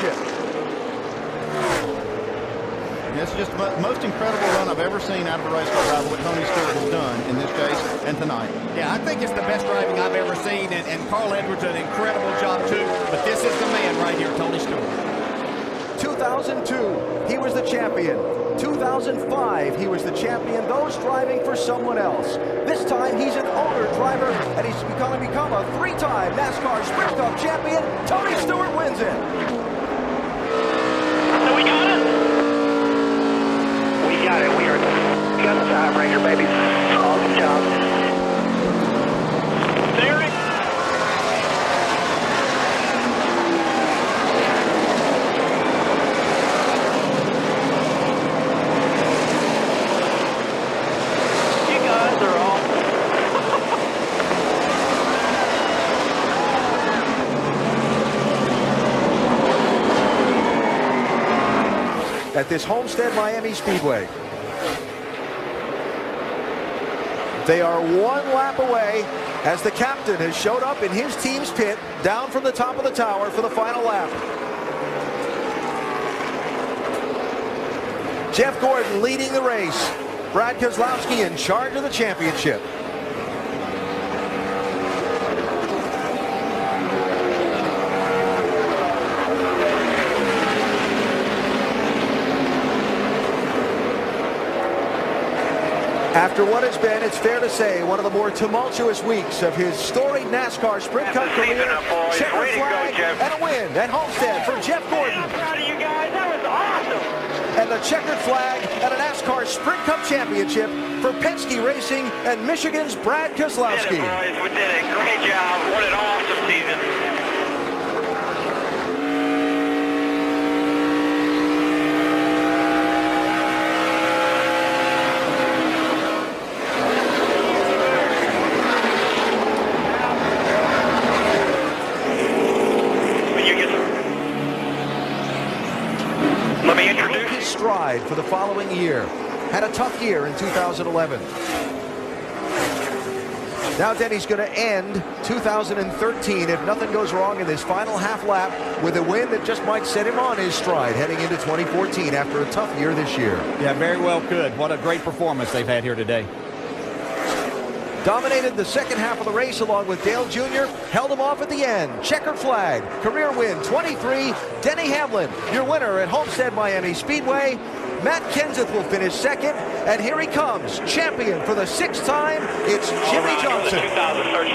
championship. This is just the most incredible run I've ever seen out of a race car driver, what Tony Stewart has done in this case and tonight. Yeah, I think it's the best driving I've ever seen, and Carl Edwards did an incredible job too, but this is the man right here, Tony Stewart. 2002, he was the champion. 2005, he was the champion, those driving for someone else. This time, he's an owner driver, and he's going to become a three-time NASCAR Sprint Cup champion. Tony Stewart wins it. So we got it? We got it. We got the tiebreaker, baby. Awesome job. Derek. At this Homestead Miami Speedway. They are one lap away as the captain has showed up in his team's pit down from the top of the tower for the final lap. Jeff Gordon leading the race. Brad Keselowski in charge of the championship. After what has been, it's fair to say, one of the more tumultuous weeks of his storied NASCAR Sprint Cup career, checkered flag and a win at Homestead for Jeff Gordon. I'm proud of you guys. That was awesome. And the checkered flag and a NASCAR Sprint Cup championship for Penske Racing and Michigan's Brad Keselowski. Boys, we did a great job. What an awesome season. Stride for the following year. Had a tough year in 2011. Now Denny's going to end 2013 if nothing goes wrong in this final half lap with a win that just might set him on his stride heading into 2014 after a tough year this year. Yeah, very well could. What a great performance they've had here today. Dominated the second half of the race along with Dale Jr. Held him off at the end. Checkered flag. Career win 23. Denny Hamlin, your winner at Homestead Miami Speedway. Matt Kenseth will finish second. And here he comes, champion for the sixth time. It's Jimmy Johnson. 2013.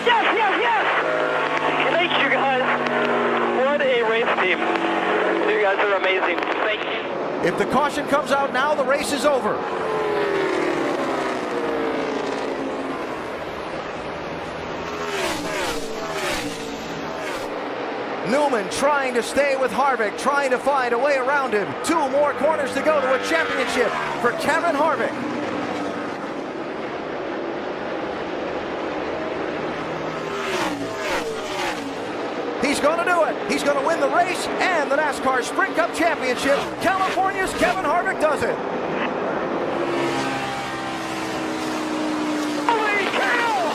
Yes! Thank you guys. What a race team. You guys are amazing. Thank you. If the caution comes out now, the race is over. Newman trying to stay with Harvick, trying to find a way around him. 2 more corners to go to a championship for Kevin Harvick. He's going to do it. He's going to win the race and the NASCAR Sprint Cup Championship. California's Kevin Harvick does it. Holy cow!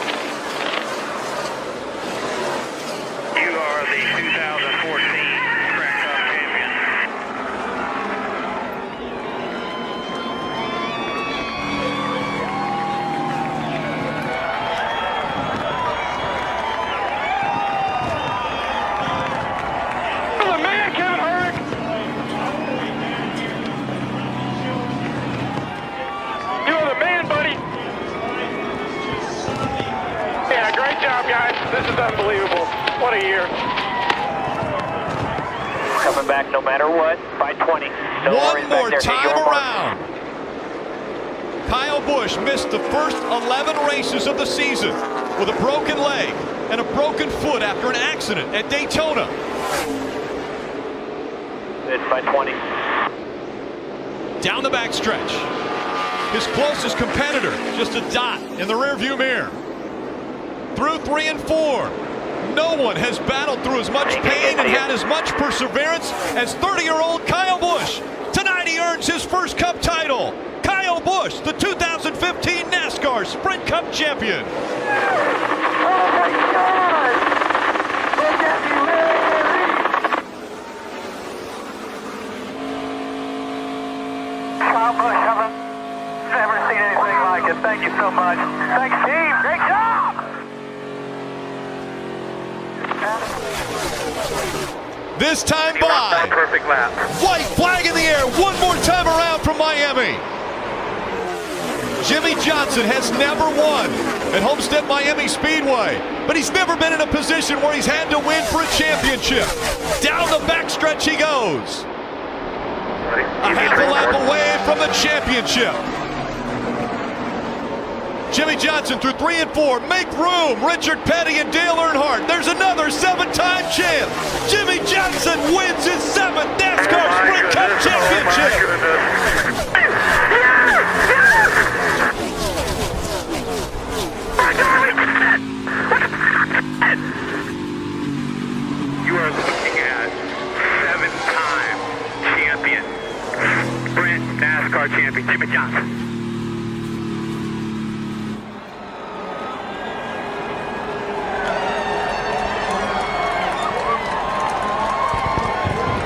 You are the 2014 Sprint Cup champion. This is unbelievable. What a year. Coming back no matter what by 20. One more time around. Kyle Busch missed the first 11 races of the season with a broken leg and a broken foot after an accident at Daytona. It's by 20. Down the backstretch. His closest competitor, just a dot in the rearview mirror. Through 3 and 4. No one has battled through as much pain and had as much perseverance as 30-year-old Kyle Busch. Tonight he earns his first Cup title. Kyle Busch, the 2015 NASCAR Sprint Cup champion. Oh my God! This time by. Perfect lap. White flag in the air. One more time around from Miami. Jimmy Johnson has never won at Homestead Miami Speedway, but he's never been in a position where he's had to win for a championship. Down the backstretch he goes. A half a lap away from the championship. Jimmy Johnson through 3 and 4. Make room. Richard Petty and Dale Earnhardt. There's another 7-time champ. Jimmy Johnson wins his 7th NASCAR Sprint Cup championship. You are looking at 7-time champion, Sprint NASCAR champion, Jimmy Johnson.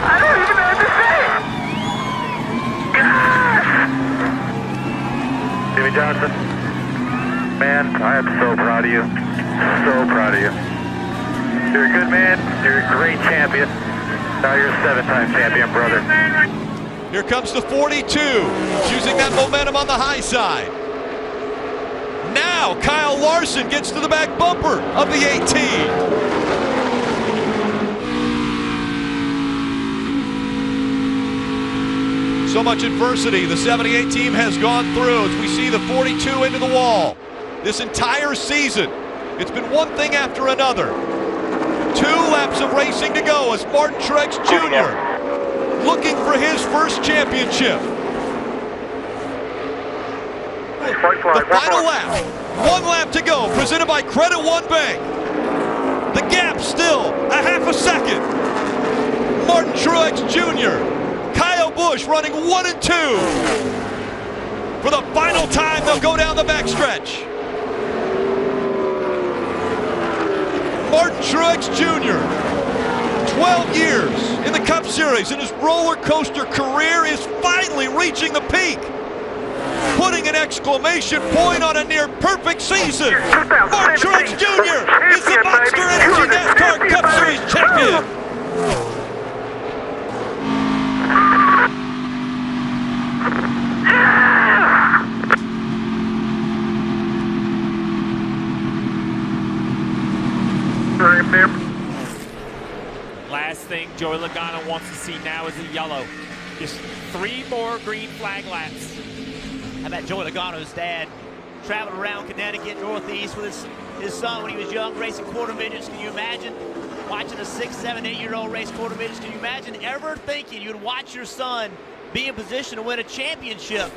I don't even know what to say. Jimmy Johnson, man, I am so proud of you. So proud of you. You're a good man. You're a great champion. Now you're a 7-time champion, brother. Here comes the 42, using that momentum on the high side. Now Kyle Larson gets to the back bumper of the 18. So much adversity the 78 team has gone through as we see the 42 into the wall. This entire season, it's been one thing after another. 2 laps of racing to go as Martin Truex Jr. looking for his first championship. The final lap, 1 lap to go, presented by Credit One Bank. The gap still a half a second. Martin Truex Jr., Kyle Busch running 1 and 2. For the final time, they'll go down the backstretch. Martin Truex Jr., 12 years in the Cup Series, and his roller coaster career is finally reaching the peak, putting an exclamation point on a near perfect season. Martin Truex Jr. is the Monster Energy NASCAR Cup Series champion. Last thing Joey Logano wants to see now is a yellow. Just 3 more green flag laps. How about Joey Logano's dad? Traveled around Connecticut, Northeast with his son when he was young, racing quarter midgets. Can you imagine watching a 6, 7, 8-year-old race quarter midgets? Can you imagine ever thinking you'd watch your son be in position to win a championship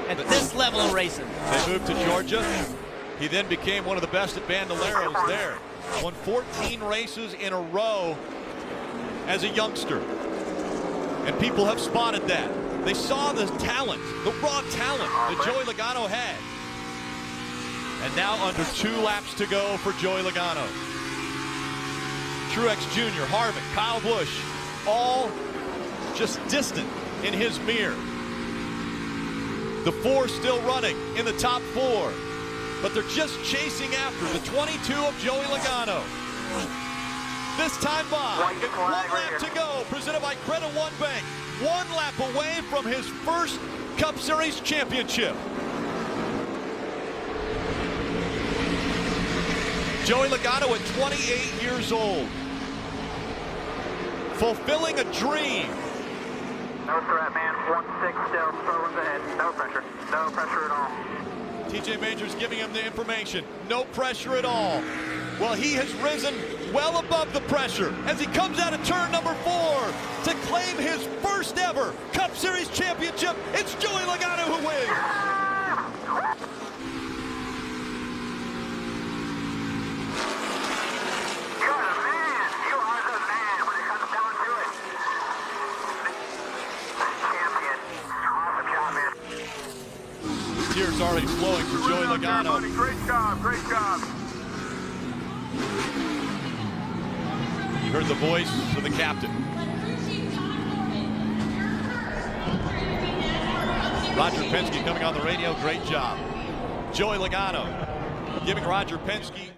at this level of racing? They moved to Georgia. He then became one of the best at Bandoleros there. Won 14 races in a row as a youngster. And people have spotted that. They saw the talent, the raw talent that Joey Logano had. And now under 2 laps to go for Joey Logano. Truex Jr., Harvick, Kyle Busch, all just distant in his mirror. The 4 still running in the top 4. But they're just chasing after the 22 of Joey Logano. This time by, it's 1 lap to go, presented by Credit One Bank. 1 lap away from his first Cup Series championship. Joey Logano at 28 years old. Fulfilling a dream. No threat, man. 1-6 still. Slow ahead. No pressure. No pressure at all. TJ Majors giving him the information. No pressure at all. Well, he has risen well above the pressure as he comes out of turn number 4 to claim his first ever Cup Series championship. It's Joey Logano who wins. You are the man. You are the man when it comes down to it. Champion. Awesome job, man. Tears already flowing for Joey Logano. Great job. Great job. You heard the voice of the captain. Roger Penske coming on the radio. Great job. Joey Logano giving Roger Penske